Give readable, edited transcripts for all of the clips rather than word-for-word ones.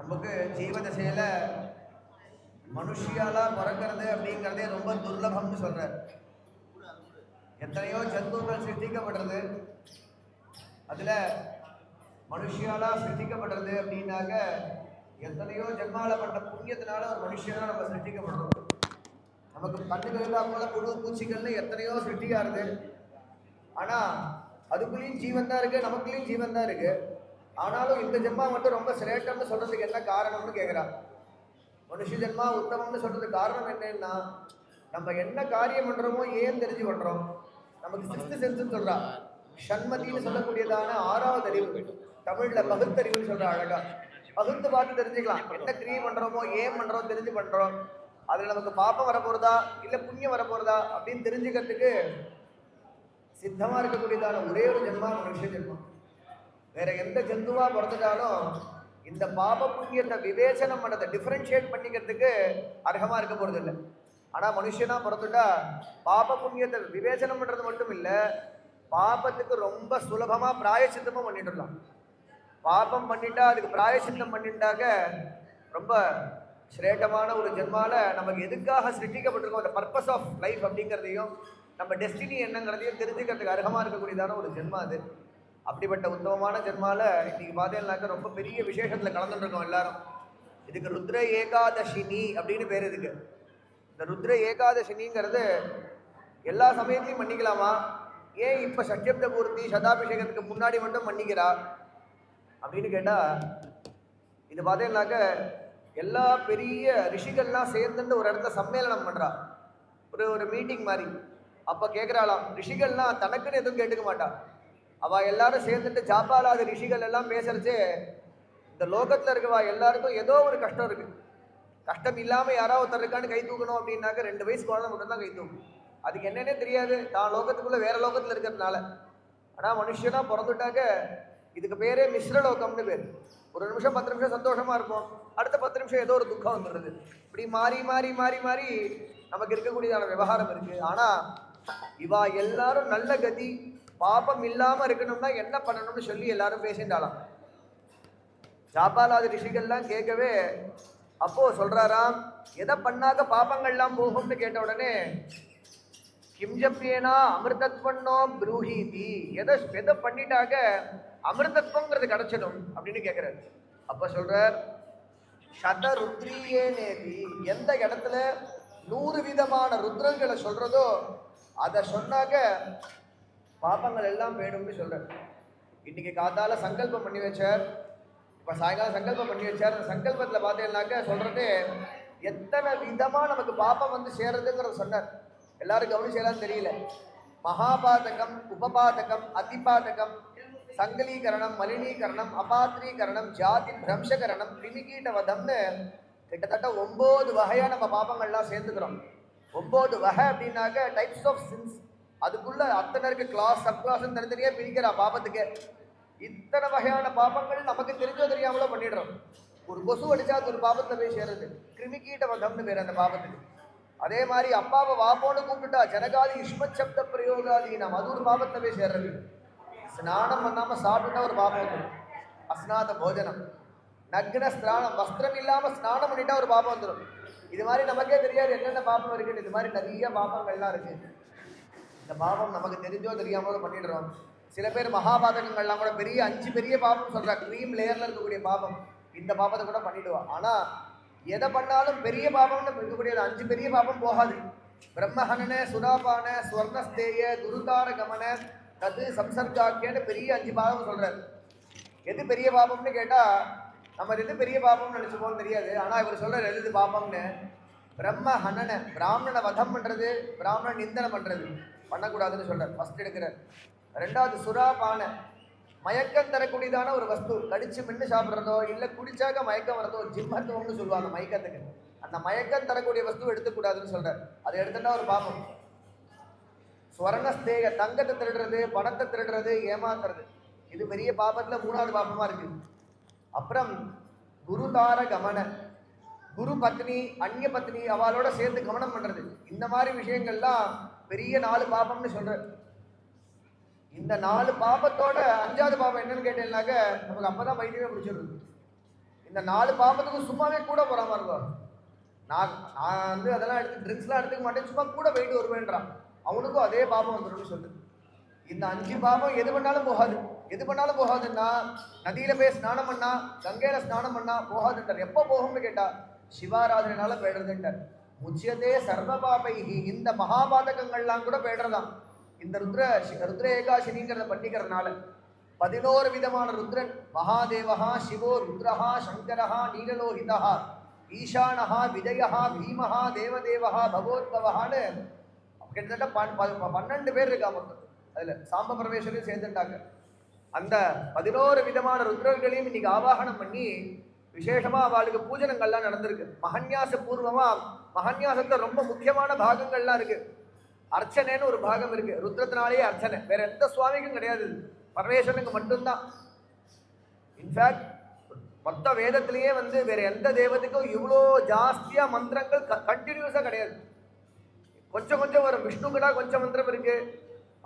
நமக்கு ஜீவதசையில மனுஷியாலா பிறக்கிறது அப்படிங்கிறதே ரொம்ப துர்லபம்னு சொல்றார். எத்தனையோ ஜந்துக்கள் சிருஷ்டிக்கப்படுறது, அதுல மனுஷியாலா சிருஷ்டிக்கப்படுறது அப்படின்னாக்க எத்தனையோ ஜென்மால பண்ண புண்ணியத்தினால ஒரு மனுஷனா நம்ம சிருஷ்டிக்கப்படுறோம். நமக்கு கண்ணுக்கு இருந்தா போல புழு பூச்சிகள்னு எத்தனையோ சிருஷ்டியா இருக்கு. ஆனா அதுக்குள்ளேயும் ஜீவன் தான் இருக்கு, நமக்குள்ளேயும் ஜீவன் தான் இருக்கு. ஆனாலும் இந்த ஜென்மா மட்டும் ரொம்ப சிரேஷ்டம்னு சொல்றதுக்கு என்ன காரணம்னு கேட்கிறான். மனுஷ ஜென்மா உத்தமம்னு சொல்றதுக்கு காரணம் என்னன்னா, நம்ம என்ன காரியம் பண்றோமோ ஏன் தெரிஞ்சு பண்றோம். நமக்கு சிக்ஸ்த் சென்ஸ் சொல்றா, ஷண்மதின்னு சொல்லக்கூடியதான ஆறாவது அறிவு, தமிழ்ல பகுத்தறிவுன்னு சொல்ற. அழகா பகுத்து பார்த்து தெரிஞ்சுக்கலாம் என்ன கிரியை பண்றோமோ ஏன் பண்றோம் தெரிஞ்சு பண்றோம். அதுல நமக்கு பாப்பம் வரப்போறதா இல்ல புண்ணியம் வரப்போறதா அப்படின்னு தெரிஞ்சுக்கிறதுக்கு சித்தமா இருக்கக்கூடியதான ஒரே ஒரு ஜென்மா மனுஷ ஜென்மம். வேற எந்த ஜந்துவா பிறந்துட்டாலும் இந்த பாப புண்ணியத்தை விவேச்சனம் பண்ணதை டிஃபரன்ஷியேட் பண்ணிக்கிறதுக்கு அர்ஹமா இருக்க போறது இல்லை. ஆனா மனுஷனா பிறந்துட்டா பாப புண்ணியத்தை விவேச்சனம் பண்றது மட்டும் இல்ல, பாபத்துக்கு ரொம்ப சுலபமா பிராயச்சித்தமும் பண்ணிட்டுலாம். பாபம் பண்ணிட்டா அதுக்கு பிராயச்சித்தம் பண்ணிட்டாக்க ரொம்ப சிரேட்டமான ஒரு ஜென்மால நமக்கு எதுக்காக சிருஷ்டிக்கப்பட்டிருக்கோம், அந்த பர்பஸ் ஆஃப் லைஃப் அப்படிங்கிறதையும் நம்ம டெஸ்டினி என்னங்கிறதையும் தெரிஞ்சுக்கிறதுக்கு அர்ஹமா இருக்கக்கூடியதான ஒரு ஜென்மா அது. அப்படிப்பட்ட உத்தமமான ஜென்மால இன்னைக்கு பார்த்தீங்கன்னாக்க ரொம்ப பெரிய விசேஷத்துல கலந்துட்டு இருக்கோம் எல்லாரும். இதுக்கு ருத்ர ஏகாதசினி அப்படின்னு பேர். இதுக்கு இந்த ருத்ர ஏகாதசினிங்கிறது எல்லா சமயத்திலையும் பண்ணிக்கலாமா, ஏன் இப்ப சட்சப்த பூர்த்தி சதாபிஷேகத்துக்கு முன்னாடி மட்டும் பண்ணிக்கிறா அப்படின்னு கேட்டா, இது பார்த்தீங்கன்னாக்க எல்லா பெரிய ரிஷிகள்லாம் சேர்ந்துட்டு ஒரு இடத்துல சம்மேளனம் பண்றா, ஒரு மீட்டிங் மாதிரி. அப்ப கேட்கிறாளாம், ரிஷிகள்லாம் தனக்குன்னு எதுவும் கேட்டுக்க மாட்டா. அவ எல்லாரும் சேர்ந்துட்டு ஜாப்பாலாத ரிஷிகள் எல்லாம் பேசுறச்சு, இந்த லோகத்துல இருக்கவா எல்லாருக்கும் ஏதோ ஒரு கஷ்டம் இருக்கு. கஷ்டம் இல்லாம யாராவது ஒருத்தர் இருக்கான்னு கை தூக்கணும் அப்படின்னாக்க 2 வயசு குழந்தை மட்டும் தான் கை தூக்கும். அதுக்கு என்னன்னே தெரியாது, தான் லோகத்துக்குள்ள வேற லோகத்துல இருக்கிறதுனால. ஆனா மனுஷனா பிறந்துட்டாக்க இதுக்கு பேரே மிஸ்ரலோகம்னு பேர். ஒரு நிமிஷம் 10 நிமிஷம் சந்தோஷமா இருக்கும், அடுத்த 10 நிமிஷம் ஏதோ ஒரு துக்கம் வந்துடுறது. இப்படி மாறி மாறி மாறி மாறி நமக்கு இருக்கக்கூடியதான விவகாரம் இருக்கு. ஆனா இவா எல்லாரும் நல்ல கதி பாபம் இல்லாம இருக்கணும்னா என்ன பண்ணணும்னு சொல்லி எல்லாரும் பேசிட்டாலாம். ஜாபாலாத ரிஷிகள்லாம் கேட்கவே அப்போ சொல்றாராம், எதை பண்ணாக்க பாபங்கள்லாம் போகும்னு கேட்ட உடனே, கிம்ஜப்யேனா அமிர்தத்வன்னோ ப்ரூஹீதி, எதை பண்ணிட்டாக்க அமிர்தத்வங்கிறது கிடைச்சிடும் அப்படின்னு கேட்கிறார். அப்ப சொல்றார், சத ருத்ரியே நேதி, எந்த இடத்துல 100 விதமான ருத்ரங்களை சொல்றதோ அதை சொன்னாக்க பாப்பங்கள் எல்லாம் வேணும்னு சொல்றார். இன்னைக்கு காத்தால சங்கல்பம் பண்ணி வச்சார், இப்ப சாயங்காலம் சங்கல்பம் பண்ணி வச்சார். அந்த சங்கல்பத்துல பார்த்தீங்கன்னாக்க சொல்றது எத்தனை விதமா நமக்கு பாப்பம் வந்து சேர்றதுங்கிறத சொன்னார். எல்லாரும் கவனிச்செல்லாம் தெரியல. மகாபாதகம், உபபாதகம், அதிபாதகம், சங்கலீகரணம், மலினீகரணம், அபாத்திரீகரணம், ஜாதி பிரம்சகரணம், கிருமிகீட்டவதம்னு கிட்டத்தட்ட 9 வகையா நம்ம பாப்பங்கள்லாம் சேர்ந்துக்கிறோம். 9 வகை அப்படின்னாக்க டைப்ஸ் ஆஃப் சின்ஸ். அதுக்குள்ள அத்தனை இருக்கு, கிளாஸ் சப் கிளாஸ் தனித்தனியா பிரிக்கிறா பாபத்துக்கு. இத்தனை வகையான பாபங்கள் நமக்கு தெரிஞ்சோ தெரியாமலோ பண்ணிடுறோம். ஒரு கொசு அடிச்சா அது ஒரு பாபத்துல போய் சேருது, கிருமிகீட்ட வதம்னு பேர் அந்த பாபத்துக்கு. அதே மாதிரி அப்பாவை வாப்போன்னு கூப்பிட்டுட்டா ஜனகாதி யுஷ்மச்சப்த பிரயோகாதீனம், அது ஒரு பாபத்துல போய் சேர்றது. ஸ்நானம் பண்ணாம சாப்பிட்டுட்டா ஒரு பாபம் வந்துடும், அஸ்நாத போஜனம். நக்ன ஸ்நானம், வஸ்திரம் இல்லாம ஸ்நானம் பண்ணிட்டா ஒரு பாபம் வந்துடும். இது மாதிரி நமக்கே தெரியாது என்னென்ன பாபம் இருக்குன்னு. இது மாதிரி நிறைய பாபங்கள்லாம் இருக்கு. இந்த பாபம் நமக்கு தெரிஞ்சோ தெரியாமலோ பண்ணிடுறோம். சில பேர் மகாபாதகங்கள்லாம் கூட பெரிய 5 பெரிய பாபம் சொல்றா, க்ரீம் லேயர்ல இருக்கக்கூடிய பாபம், இந்த பாபத்தை கூட பண்ணிடுவா. ஆனா எதை பண்ணாலும் பெரிய பாபம்னு இருக்கக்கூடிய 5 பெரிய பாபம் போகாது. பிரம்மஹனன, சுராபான, ஸ்வர்ணஸ்தேய, துருதார கமன, தது சம்சர்காக்கியன்னு பெரிய 5 பாபம் சொல்றாரு. எது பெரிய பாபம்னு கேட்டா நம்ம எது பெரிய பாபம்னு நினைச்சுப்போம் தெரியாது. ஆனா இவர் சொல்றாரு எது பாபம்னு. பிரம்மஹனன, பிராமணனை வதம் பண்றது, பிராமணன் நிந்தனை பண்றது பண்ணக்கூடாதுன்னு சொல்றார், ஃபர்ஸ்ட் எடுக்கிறார். 2வது சுராபான, மயக்கம் தரக்கூடியதான ஒரு வஸ்து, கடிச்சு மின்னு சாப்பிட்றதோ இல்லை குடிச்சாக்க மயக்கம் வரதோ, ஜிம்மத்துவம்னு சொல்லுவாங்க மயக்கத்துக்கு. அந்த மயக்கம் தரக்கூடிய வஸ்து எடுத்துக்கூடாதுன்னு சொல்றார், அதை எடுத்துட்டா ஒரு பாபம். ஸ்வர்ணஸ்தேக, தங்கத்தை திருடுறது, பணத்தை திருடுறது, ஏமாத்துறது, இது பெரிய பாபத்துல 3வது பாபமா இருக்கு. அப்புறம் குருதார கமன, குரு பத்னி அந்நிய பத்னி அவளோட சேர்ந்து கவனம் பண்றது, இந்த மாதிரி விஷயங்கள்லாம் பெரிய 4 பாபம்னு சொல்ற. இந்த 4 பாபத்தோட 5வது பாபம் என்னன்னு கேட்டீங்கன்னாக்க நமக்கு அப்பதான் வைத்தியமே பிடிச்சிருக்கு. இந்த 4 பாபத்துக்கும் சும்மாவே கூட போறாம இருக்கும். நான் வந்து அதெல்லாம் எடுத்து ட்ரிங்க்ஸ்லாம் எடுத்துக்க மாட்டேன், சும்மா கூட போயிட்டு வருவேன்றான். அவனுக்கும் அதே பாபம் வந்துடும் சொல்லுது. இந்த 5 பாபம் எது பண்ணாலும் போகாது. எது பண்ணாலும் போகாதுன்னா, நதியில போய் ஸ்நானம் பண்ணா, கங்கையில ஸ்நானம் பண்ணா போகாதுன்றார். எப்போ போகும்னு கேட்டா சிவாராதனால போயிடுறதுன்றார். முச்சியதே சர்வ பாபைஹி, இந்த மகாபாதகங்கள்லாம் கூட போயிடுறதான் இந்த ருத்ர ஏகாசினிங்கிறத பண்ணிக்கிறதுனால. 11 விதமான ருத்ரன், மகாதேவஹா சிவோ ருத்ரஹா சங்கரஹா நீலலோகிதஹா ஈசானஹா விஜயஹா பீமஹா தேவதேவஹா பகவோத்பவஹான்னு கிட்டத்தட்ட 12 பேர் இருக்கா மொத்தம். அதுல சாம்ப பரமேஸ்வரையும் சேர்த்துட்டாங்க. அந்த 11 விதமான ருத்ரர்களையும் இன்னைக்கு ஆவாகனம் பண்ணி விசேஷமா அவளுக்கு பூஜனங்கள்லாம் நடந்திருக்கு. மகன்யாச பூர்வமா, மகன்யாசத்துல ரொம்ப முக்கியமான பாகங்கள்லாம் இருக்கு. அர்ச்சனைன்னு ஒரு பாகம் இருக்கு. ருத்ரத்தினாலேயே அர்ச்சனை, வேற எந்த சுவாமிக்கும் கிடையாது, பரமேஸ்வரனுக்கு மட்டும்தான். இன்ஃபேக்ட் மொத்த வேதத்திலேயே வந்து வேற எந்த தேவதைக்கும் இவ்வளோ ஜாஸ்தியா மந்திரங்கள் கண்டினியூஸா கிடையாது. கொஞ்சம் கொஞ்சம் வரும். விஷ்ணுக்குனா கொஞ்சம் மந்திரம் இருக்கு,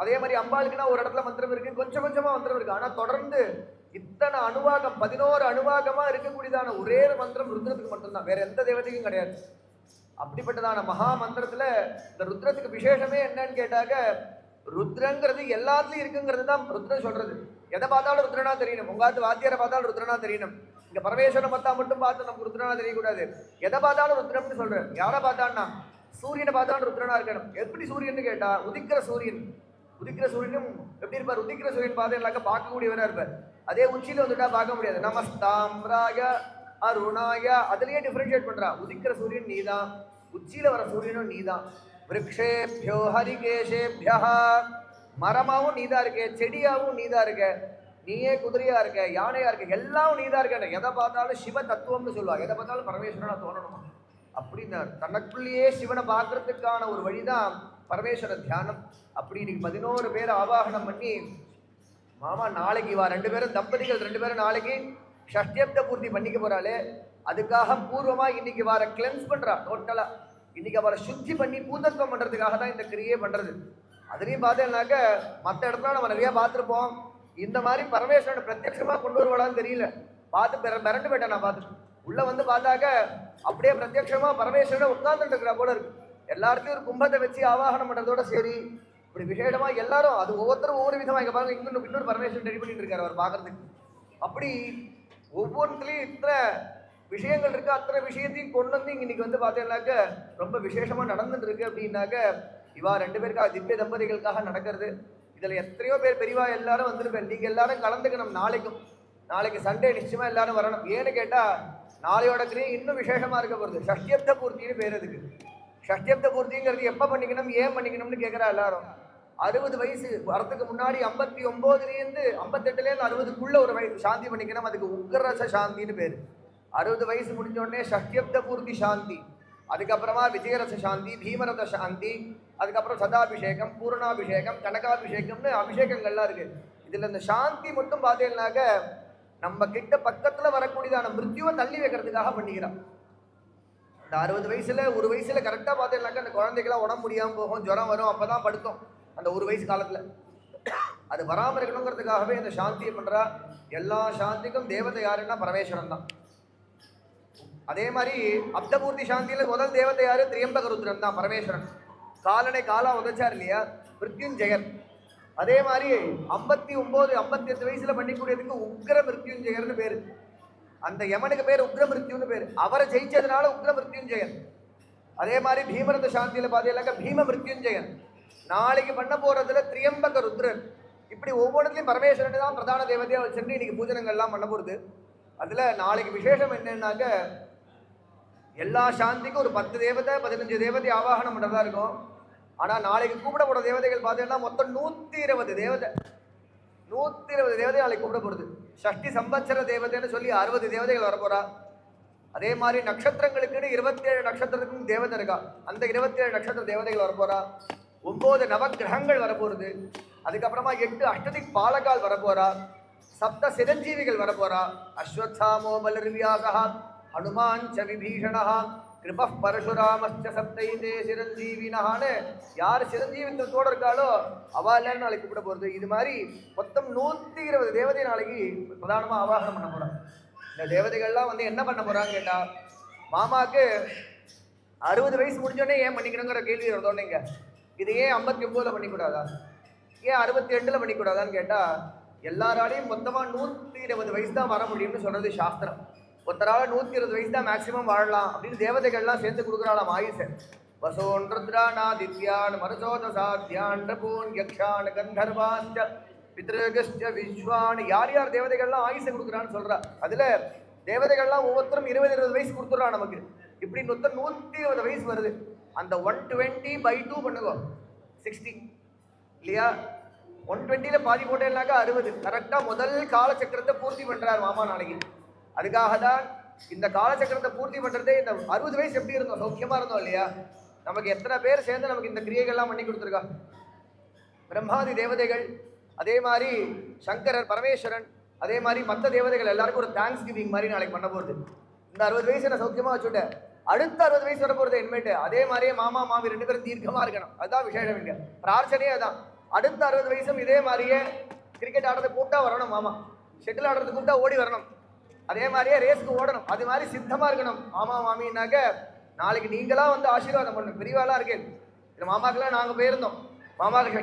அதே மாதிரி அம்பாளுக்குனா ஒரு இடத்துல மந்திரம் இருக்கு, கொஞ்சம் கொஞ்சமா மந்திரம் இருக்கு. ஆனா தொடர்ந்து இத்தனை அணுவாகம், 11 அணுவாகமா இருக்கக்கூடியதான ஒரே மந்திரம் ருத்ரத்துக்கு மட்டும்தான், வேற எந்த தேவதைக்கும் கிடையாது. அப்படிப்பட்டதான மகா மந்திரத்துல இந்த ருத்ரத்துக்கு விசேஷமே என்னன்னு கேட்டாக்க, ருத்ரங்கிறது எல்லாத்துலயும் இருக்குங்கிறது தான் ருத்ரன் சொல்றது. எதை பார்த்தாலும் ருத்ரனா தெரியணும். உங்காத்து வாத்தியாரை பார்த்தாலும் ருத்ரனா தெரியணும். இங்க பரமேஸ்வரனை பார்த்தா மட்டும் பார்த்து நமக்கு ருத்ரனா தெரியக்கூடாது. எதை பார்த்தாலும் ருத்ரம்னு சொல்றேன். யாரை பார்த்தான்னா சூரியனை பார்த்தாலும் ருத்ரனா இருக்கணும். எப்படி சூரியன் கேட்டா உதிக்கிற சூரியன். உதிக்கிற சூரியனும் எப்படி இருப்பார்? உதிக்கிற சூரியன் பார்த்தா பார்க்கக்கூடியவரா இருப்பார். அதே உச்சியில வந்துட்டா பார்க்க முடியாது. நமஸ்தாம்ராய அருணாய, அதுலயே டிஃபரன்ஷியேட் பண்றா. உதிக்கிற சூரியன் நீதான், உச்சியில வர சூரியனும் நீதான். விருக்ஷேபியோ ஹரிகேஷேபியா, மரமாவும் நீதான் இருக்க, செடியாவும் நீதான் இருக்க, நீயே குதிரையா இருக்க, யானையா இருக்க, எல்லாம் நீதான் இருக்க. எதை பார்த்தாலும் சிவ தத்துவம்னு சொல்லுவாங்க. எதை பார்த்தாலும் பரமேஸ்வரனா தோணணுமா அப்படின்னு தனக்குள்ளேயே சிவனை பார்க்கறதுக்கான ஒரு வழிதான் பரமேஸ்வர தியானம். அப்படி இன்னைக்கு 11 பேர் ஆவாகனம் பண்ணி, மாமா நாளைக்கு வா 2 பேரும் தம்பதிகள் 2 பேரும் நாளைக்கு ஷஷ்டியப்த பூர்த்தி பண்ணிக்க போறாளே, அதுக்காக பூர்வமா இன்னைக்கு வர கிளென்ஸ் பண்றா. டோட்டலா இன்னைக்கு அவரை சுத்தி பண்ணி பூதத்துவம் பண்றதுக்காக தான் இந்த கிரியே பண்றது. அதுலயும் பார்த்தேன்னாக்க மற்ற இடத்துல நம்ம நிறைய பார்த்துருப்போம். இந்த மாதிரி பரமேஸ்வரனை பிரத்யட்சமா கொண்டு வருவாளான்னு தெரியல. பார்த்து மிரண்டு போயிட்டேன். நான் பார்த்துட்டு உள்ள வந்து பார்த்தாக்க அப்படியே பிரத்யட்சமா பரமேஸ்வரனை உட்கார்ந்துட்டு இருக்கிறா போல இருக்கு. எல்லாருக்கும் ஒரு கும்பத்தை வச்சு ஆவாகனம் பண்றதோட சரி, இப்படி விசேஷமா எல்லாரும் அது ஒவ்வொருத்தரும் ஒவ்வொரு விதமா இங்க பாருங்க, இன்னொரு பரமேஸ்வரன் ரெடி பண்ணிட்டு இருக்காரு அவர் பார்க்கறதுக்கு. அப்படி ஒவ்வொருத்தலையும் இத்தனை விஷயங்கள் இருக்கு. அத்தனை விஷயத்தையும் கொண்டு வந்து இன்னைக்கு வந்து பார்த்தீங்கன்னாக்க ரொம்ப விசேஷமா நடந்துட்டு இருக்கு. அப்படின்னாக்க இவா 2 பேருக்காக, திவ்ய தம்பதிகளுக்காக நடக்கிறது. இதுல எத்தனையோ பேர் பெரியவா எல்லாரும் வந்திருப்பேன். நீங்க எல்லாரும் கலந்துக்கணும். நாளைக்கு சண்டே நிச்சயமா எல்லாரும் வரணும். ஏன்னு கேட்டா நாளையோட கிரியை இன்னும் விசேஷமா இருக்க போகுது. ஷஷ்டியப்த பூர்த்தின்னு பேர் அதுக்கு. ஷஷ்டியப்த பூர்த்திங்கிறது எப்ப பண்ணிக்கணும், ஏன் பண்ணிக்கணும்னு கேட்கிறா எல்லாரும். 60 வயசு வரத்துக்கு முன்னாடி 59லேருந்து 58லேருந்து 60க்குள்ள ஒரு வயசு சாந்தி பண்ணிக்கணும். அதுக்கு உக்ரரச சாந்தின்னு பேரு. 60 வயசு முடிஞ்ச உடனே ஷஷ்டியப்த பூர்த்தி சாந்தி, அதுக்கப்புறமா விஜயரச சாந்தி, பீமரத சாந்தி, அதுக்கப்புறம் சதாபிஷேகம், பூர்ணாபிஷேகம், கனகாபிஷேகம்னு அபிஷேகங்கள்லாம் இருக்கு. இதுல இந்த சாந்தி மட்டும் பார்த்தீங்கன்னாக்க நம்ம கிட்ட பக்கத்துல வரக்கூடியதான மிருத்யுவை தள்ளி வைக்கிறதுக்காக பண்ணிக்கிறான். இந்த 60 வயசுல ஒரு வயசுல கரெக்டா பார்த்தீங்கன்னாக்க அந்த குழந்தைகளாம் உடம்பு முடியாம போகும், ஜுரம் வரும், அப்பதான் படுத்தோம் அந்த ஒரு வயசு காலத்துல. அது வராம இருக்கணுங்கிறதுக்காகவே இந்த சாந்தியை பண்றா. எல்லா சாந்திக்கும் தேவதை யாருன்னா பரமேஸ்வரன் தான். அதே மாதிரி அப்தபூர்த்தி சாந்தியில முதல் தேவதை யாரு? திரியம்பக ருத்ரன் தான், பரமேஸ்வரன். காலனை காலா உதச்சார் இல்லையா, மிருத்யுஞ்செயர். அதே மாதிரி 59 58 வயசுல பண்ணிக்கூடியதுக்கு உக்ர மிருத்யுஞ்செயர்னு பேரு. அந்த யமனுக்கு பேர் உக்ர மிருத்யுன்னு பேரு. அவரை ஜெயிச்சதுனால உக்ர மிருத்யுஞ்செயன். அதே மாதிரி பீமரத சாந்தியில பாத்தீங்கன்னாக்க பீம மிருத்யுஞ்செயன். நாளைக்கு பண்ண போறதுல திரியம்பக ருத்ரன். இப்படி ஒவ்வொன்றுலையும் பரமேஸ்வரன் தான் பிரதான தேவதையா வச்சுட்டு இன்னைக்கு பூஜனங்கள்லாம் பண்ண போறது. அதுல நாளைக்கு விசேஷம் என்னன்னாக்க எல்லா சாந்திக்கும் ஒரு 10 தேவதை 15 தேவதை ஆவாகனம் பண்றதா இருக்கும். ஆனா நாளைக்கு கூப்பிட போற தேவதைகள் பார்த்தீங்கன்னா மொத்தம் 120 தேவதை. 120 தேவதை நாளைக்கு கூப்பிட போறது. ஷஷ்டி சம்பத்சர தேவதைன்னு சொல்லி 60 தேவதைகள் வரப்போறா. அதே மாதிரி நட்சத்திரங்களுக்குன்னு 27 நட்சத்திரத்துக்கும் தேவதை இருக்கா. அந்த 27 நட்சத்திர தேவதைகள் வரப்போறா. 9 நவகிரகங்கள் வரப்போறது. அதுக்கப்புறமா 8 அஷ்டதிக் பாலகால் வரப்போறா. 7 சிரஞ்சீவிகள் வரப்போறா. அஸ்வத்தாமோ பலர்வியாசா ஹனுமான் ச விபீஷணா கிருப பரசுராமச்ச சப்தைதே சிரஞ்சீவினான்னு யார் சிரஞ்சீவித்தோடு இருக்காளோ அவள் எல்லாரும் நாளைக்கு கூப்பிட போகிறது. இது மாதிரி மொத்தம் 120 தேவதை நாளைக்கு பிரதானமாக ஆவாகனம் பண்ண போகிறாங்க. இந்த தேவதைகள்லாம் வந்து என்ன பண்ண போறாங்க கேட்டா, மாமாக்கு 60 வயசு முடிஞ்சோடனே ஏன் பண்ணிக்கணுங்கிற கேள்வி வருதோன்னேங்க. இது ஏன் 59ல் பண்ணிக்கூடாதா, ஏன் 62ல் பண்ணிக்கூடாதான்னு கேட்டா, எல்லாராலையும் மொத்தமா 120 வயசு தான் வர முடியும்னு சொல்றது சாஸ்திரம். ஒருத்தரால 120 வயசு தான் மேக்சிமம் வாழலாம் அப்படின்னு தேவதைகள்லாம் சேர்ந்து கொடுக்குறாளாம் ஆயுசை. வசோன் ருத்ராநாதித்யான் மருசோதசாத்யான் ரபூன் யக்ஷான் கந்தர்வாஸ்ச பித்ருகஸ்ச விஸ்வான், யார் யார் தேவதைகள்லாம் ஆயுசை கொடுக்குறான்னு சொல்றா. அதுல தேவதைகள்லாம் ஒவ்வொருத்தரும் 20-20 வயசு கொடுத்துட்றா நமக்கு. இப்படி மொத்தம் 120 வயசு வருது. அந்த 120/2 பண்ணுங்க, 60 இல்லையா? 120ல பாதி போட்டேன்னாக்கா 60. கரெக்டா முதல் காலச்சக்கரத்தை பூர்த்தி பண்றார் மாமா நாளைக்கு. அதுக்காக தான் இந்த காலச்சக்கரத்தை பூர்த்தி பண்றதே. இந்த 60 வயசு எப்படி இருந்தோம், சௌக்கியமா இருந்தோம் இல்லையா? நமக்கு எத்தனை பேர் சேர்ந்து நமக்கு இந்த கிரியைகள்லாம் பண்ணி கொடுத்துருக்கா. பிரம்மாதி தேவதைகள், அதே மாதிரி சங்கரர் பரமேஸ்வரன், அதே மாதிரி மற்ற தேவதைகள் எல்லாருக்கும் ஒரு தேங்க்ஸ் கிவிங் மாதிரி நாளைக்கு பண்ண போகுது. இந்த 60 வயசு நான் சௌக்கியமா வச்சுட்டேன், அடுத்த 60 வயசு வர போறது இனிமேட்டு அதே மாதிரியே மாமா மாமி 2 பேரும் தீர்க்கமா இருக்கணும். அதுதான் விசேஷம். இங்க பிரார்த்தனையே அதான். அடுத்த 60 வயசும் இதே மாதிரியே கிரிக்கெட் ஆடுறது கூப்பிட்டா வரணும் மாமா, ஷெட்டில் ஆடுறது கூப்பிட்டா ஓடி வரணும், அதே மாதிரியே ரேஸ்க்கு ஓடணும், அது மாதிரி சித்தமா இருக்கணும் மாமா மாமின்னாக்க. நாளைக்கு நீங்களா வந்து ஆசீர்வாதம் பண்ணணும். பெரியவாளா இருக்கேன், இந்த மாமாக்கெல்லாம் நாங்கள் போயிருந்தோம், மாமாவுக்கு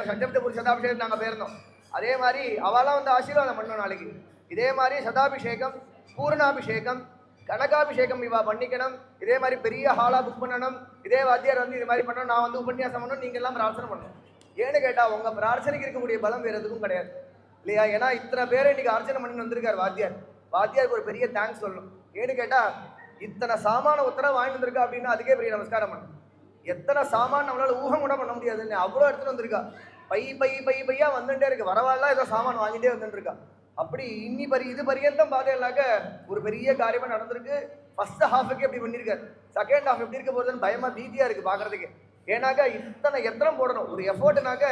சட்டபுரி சதாபிஷேகம் நாங்கள் போயிருந்தோம். அதே மாதிரி அவெல்லாம் வந்து ஆசீர்வாதம் பண்ணணும் நாளைக்கு. இதே மாதிரி சதாபிஷேகம், பூர்ணாபிஷேகம், கனகாபிஷேகம் இவா பண்ணிக்கணும். இதே மாதிரி பெரிய ஹாலா புக் பண்ணணும். இதே வாத்தியார் வந்து இது மாதிரி பண்ணணும், நான் வந்து உபன்யாசம் பண்ணணும், நீங்க எல்லாம் பிரார்த்தனை பண்ணணும். ஏன்னு கேட்டா உங்க பிரார்த்தனைக்கு இருக்கக்கூடிய பலம் வேற எதுக்கும் கிடையாது இல்லையா? ஏன்னா இத்தனை பேரை இன்னைக்கு அர்ச்சனை பண்ணி வந்திருக்காரு வாத்தியார். வாத்தியாருக்கு ஒரு பெரிய தேங்க்ஸ் சொல்லணும். ஏன்னு கேட்டா இத்தனை சாமான உத்தரவு வாங்கி வந்திருக்கா அப்படின்னா அதுக்கே பெரிய நமஸ்காரம் பண்ணணும். எத்தனை சாமான் நம்மளால ஊகம் கூட பண்ண முடியாதுன்னு அவ்வளோ எடுத்துட்டு வந்திருக்கா. பையா வந்துட்டே இருக்கு, வரவாலாம் ஏதோ சாமான் வாங்கிட்டே வந்துட்டு இருக்கா. அப்படி இது பரியந்தம் பார்த்தேன்னாக்க ஒரு பெரிய காரியமா நடந்திருக்கு. ஃபர்ஸ்ட் ஹாஃபுக்கு எப்படி பண்ணியிருக்காரு, செகண்ட் ஹாஃப் எப்படி இருக்க போகுதுன்னு பயமா பீதியா இருக்கு பாக்குறதுக்கு. ஏன்னாக்கா இத்தனை எத்தனை போடணும் ஒரு எஃபோர்ட்னாக்க,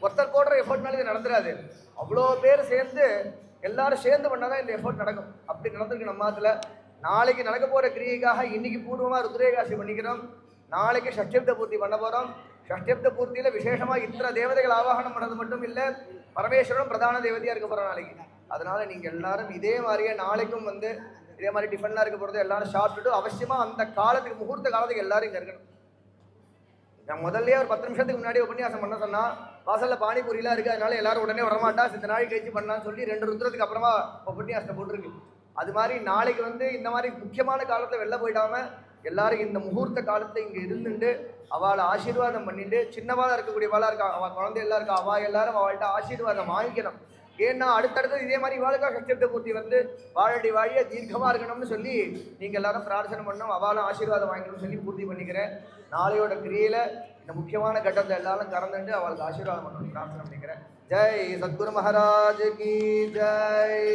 ஒருத்தர் போடுற எஃபோர்ட்னால இது நடந்துடாது. அவ்வளோ பேர் சேர்ந்து எல்லாரும் சேர்ந்து பண்ணாதான் இந்த எஃபோர்ட் நடக்கும். அப்படி நடந்திருக்கு நம்ம அதுல. நாளைக்கு நடக்க போற கிரியைக்காக இன்னைக்கு பூர்வமா ருத்ரேகாசி பண்ணிக்கிறோம். நாளைக்கு ஷஷ்டிப்த பூர்த்தி பண்ண போறோம். ஷஷ்டிப்த பூர்த்தியில விசேஷமா இத்தனை தேவதைகள் ஆவாகனம் பண்ணது மட்டும் இல்ல, பரமேஸ்வரன் பிரதான தேவதையா இருக்க போறோம் நாளைக்கு. அதனால நீங்க எல்லாரும் இதே மாதிரியே நாளைக்கும் வந்து இதே மாதிரி டிஃபன்லாம் இருக்க போறது, எல்லாரும் சாப்பிட்டுட்டு அவசியமா அந்த காலத்துக்கு முகூர்த்த காலத்துக்கு எல்லாரும் இங்க இருக்கணும். நான் முதல்ல ஒரு 10 நிமிஷத்துக்கு முன்னாடி உபன்யாசம் பண்ண சொன்னா வாசல்ல பானிபூரியெல்லாம் இருக்கு, அதனால எல்லாரும் உடனே வரமாட்டா, சித்த நாள் கழிச்சு பண்ணலான்னு சொல்லி 2 ருத்ரத்துக்கு அப்புறமா உபன்யாசத்தை போட்டுருக்கு. அது மாதிரி நாளைக்கு வந்து இந்த மாதிரி முக்கியமான காலத்தை வெளில போயிடாம எல்லாரும் இந்த முகூர்த்த காலத்தை இங்க இருந்துட்டு அவளை ஆசீர்வாதம் பண்ணிட்டு, சின்னவாளா இருக்கக்கூடியவாளா இருக்கா, அவள் குழந்தை எல்லாம் இருக்கா, அவள் எல்லாரும் அவள்கிட்ட ஆசீர்வாதம் வாங்கிக்கணும். ஏன்னா அடுத்தடுத்து இதே மாதிரி இவாளுக்காக ஷஷ்டிப்த பூர்த்தி வந்து வாழடி வாழிய தீர்க்கமா இருக்கணும்னு சொல்லி நீங்க எல்லாரும் பிரார்த்தனை பண்ணணும், அவளும் ஆசீர்வாதம் வாங்கிக்கணும்னு சொல்லி பூர்த்தி பண்ணிக்கிறேன். நாளையோட கிரியையில இந்த முக்கியமான கட்டத்தை எல்லாரும் கறந்துட்டு அவளுக்கு ஆசீர்வாதம் பண்ணணும்னு பிரார்த்தனை பண்ணிக்கிறேன். ஜெய் சத்குரு மகாராஜ் கி Jai.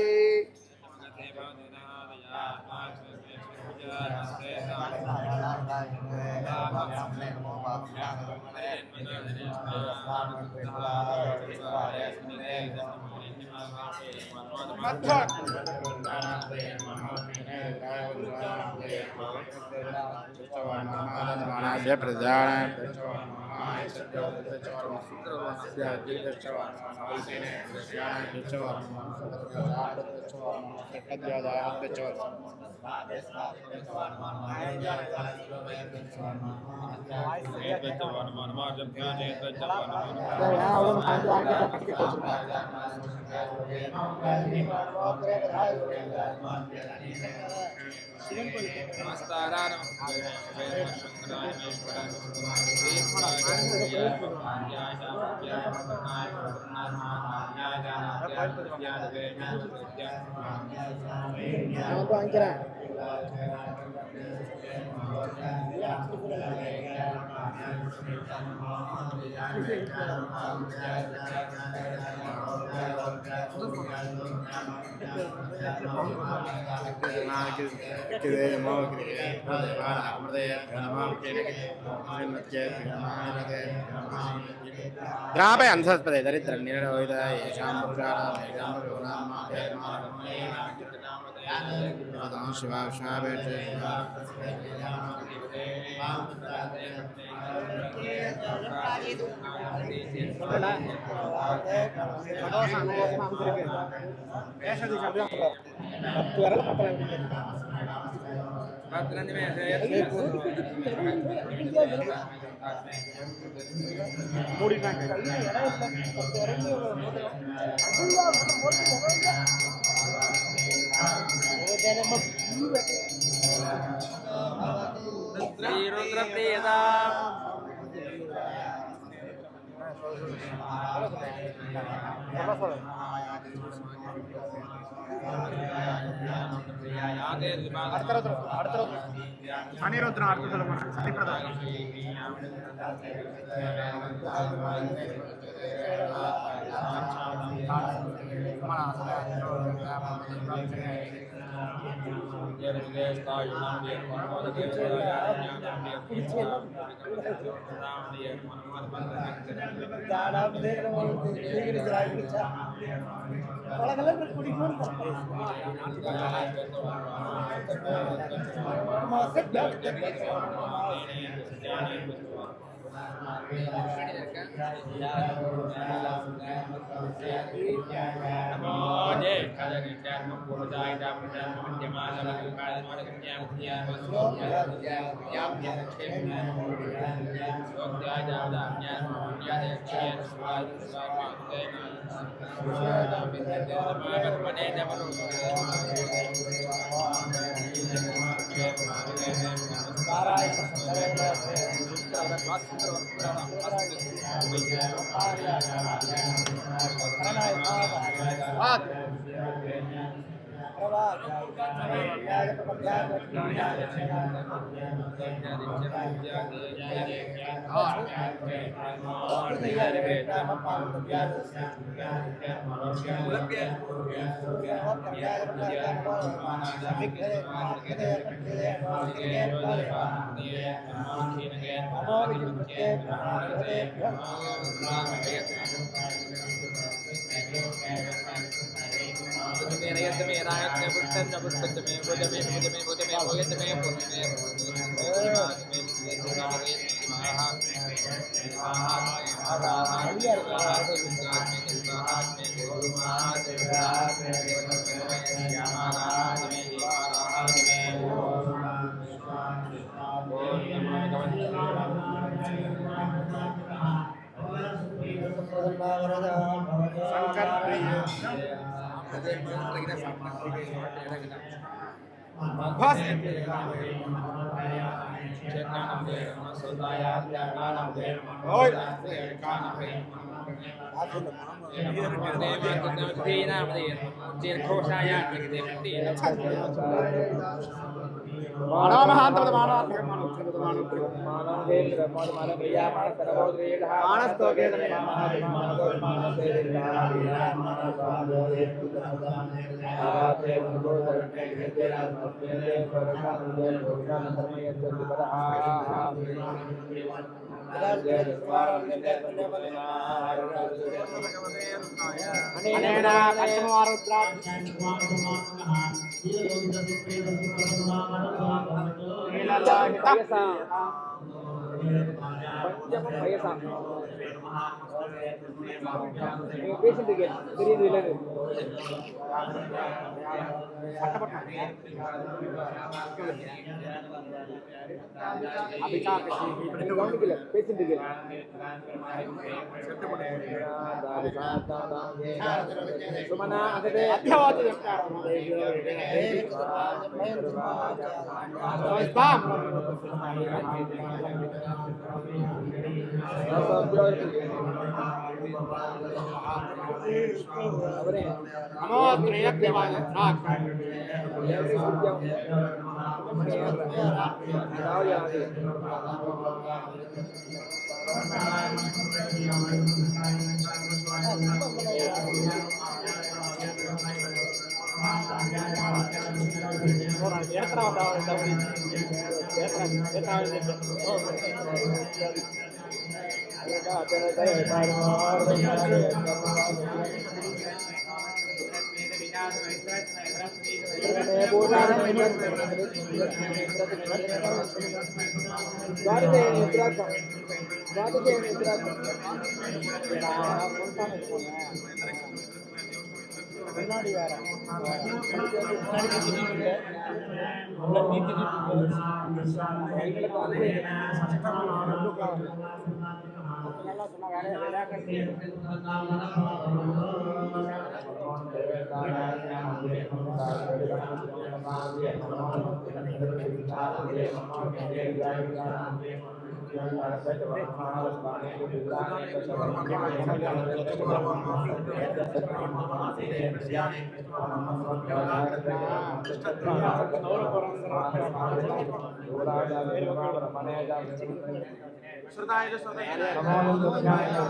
Grabe ansatspade daritran niroida yesham purana shiva shabe 10 வரல 10 மூடிட்டாங்க அனிருத்ரா அடுத்து சொல்ல போறேன் சனிப்பிரதான் முன்னாடி வேற நல்லா சொன்னா வேற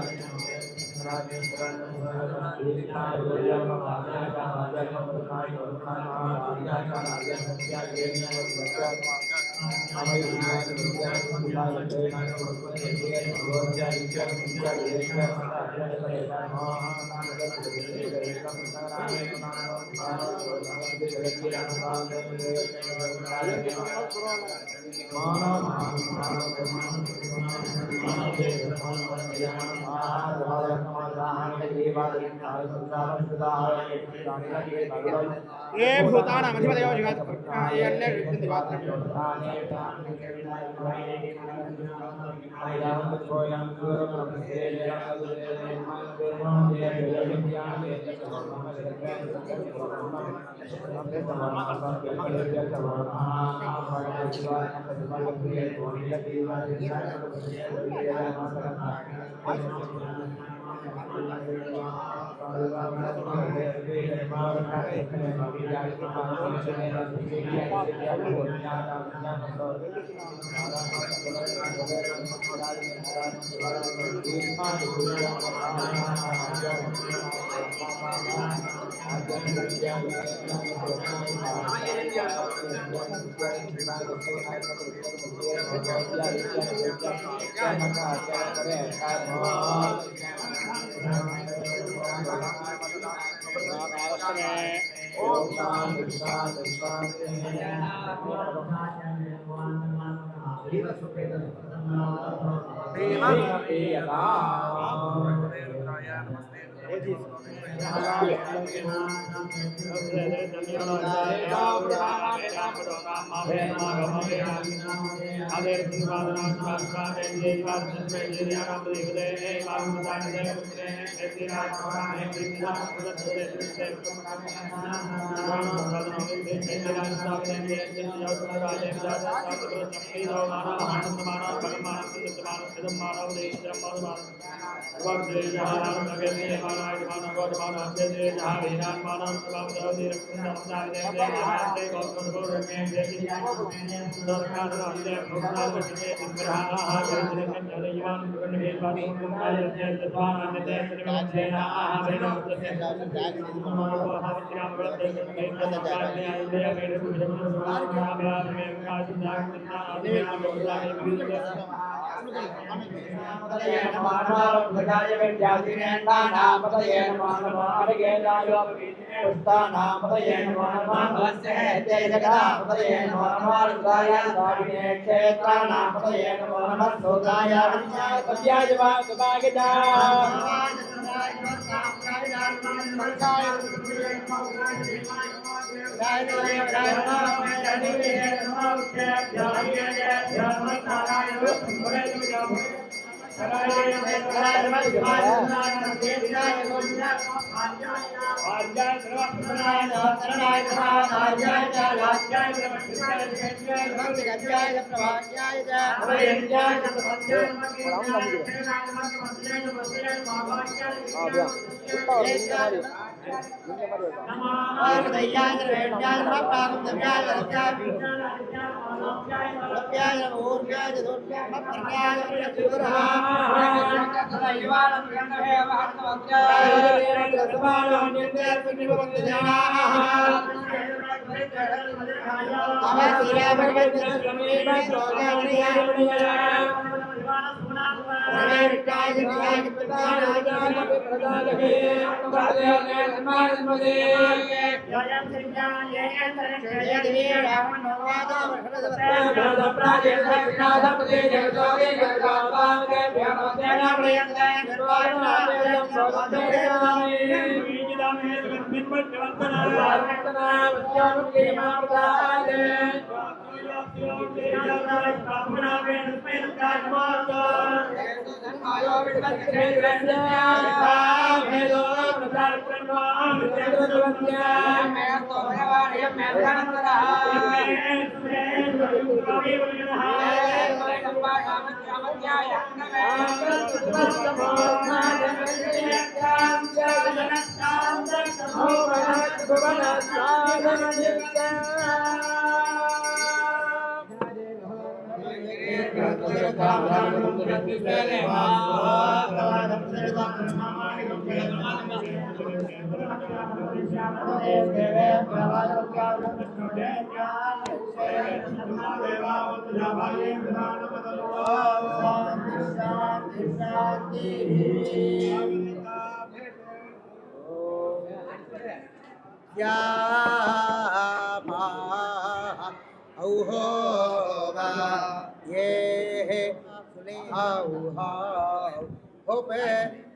ये भूतानां अधिपतयो जगत् ये अन्य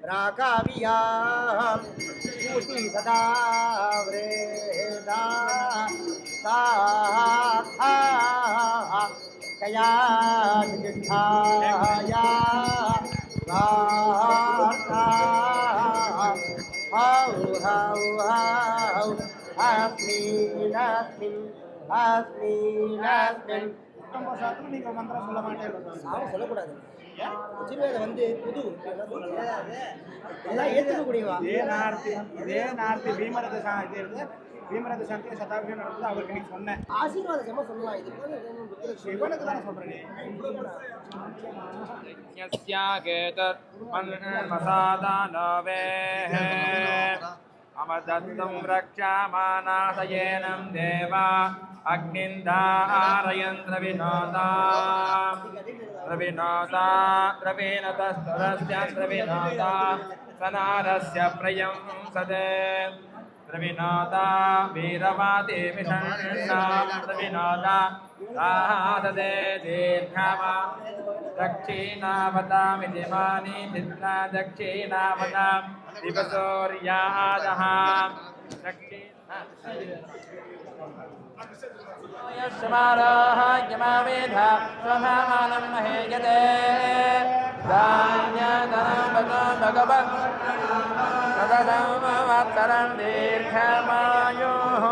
राकाविया ऊटी सदा वृदा साखा कया निष्ठाया वार्ता हाउ हाउ हाउ अस्मिन् अस्मिन् अस्मिन् अस्मिन् நீங்க மந்திரம் சொல்ல மாட்டேன் சாமி சொல்லக்கூடாது உச்சிவேத வந்து புது எல்லாம் ஏற்றுக்கக்கூடியவா இதே நார்த்தி பீமரத இது இருந்து பீமரத சாந்தி சதாபிஷேகம் நடந்தது அவருக்கு நீங்க சொன்னேன் ஆசீர்வாத செம்ம சொல்லலாம் இது இவனுக்கு தானே சொல்றேன் अमदत्तं रक्षामानासयेनं देवा अग्निन्दारयन् रविनोदा रविनोदा रवीनतस्तरस्यान् रविनोदा सनारस्य प्रयं सदे रविनोदा वीरवादे विषण्णा रविनोदा साहदे दीर्घमा दक्षिणावतामिति मानि चित्रा दक्षिणावतां दिवसोर्यादः यस्माराः यमावेधा स्वभामानं महेयते धान्यधनं भगवन् तदसंवत्सरं दीर्घमायुः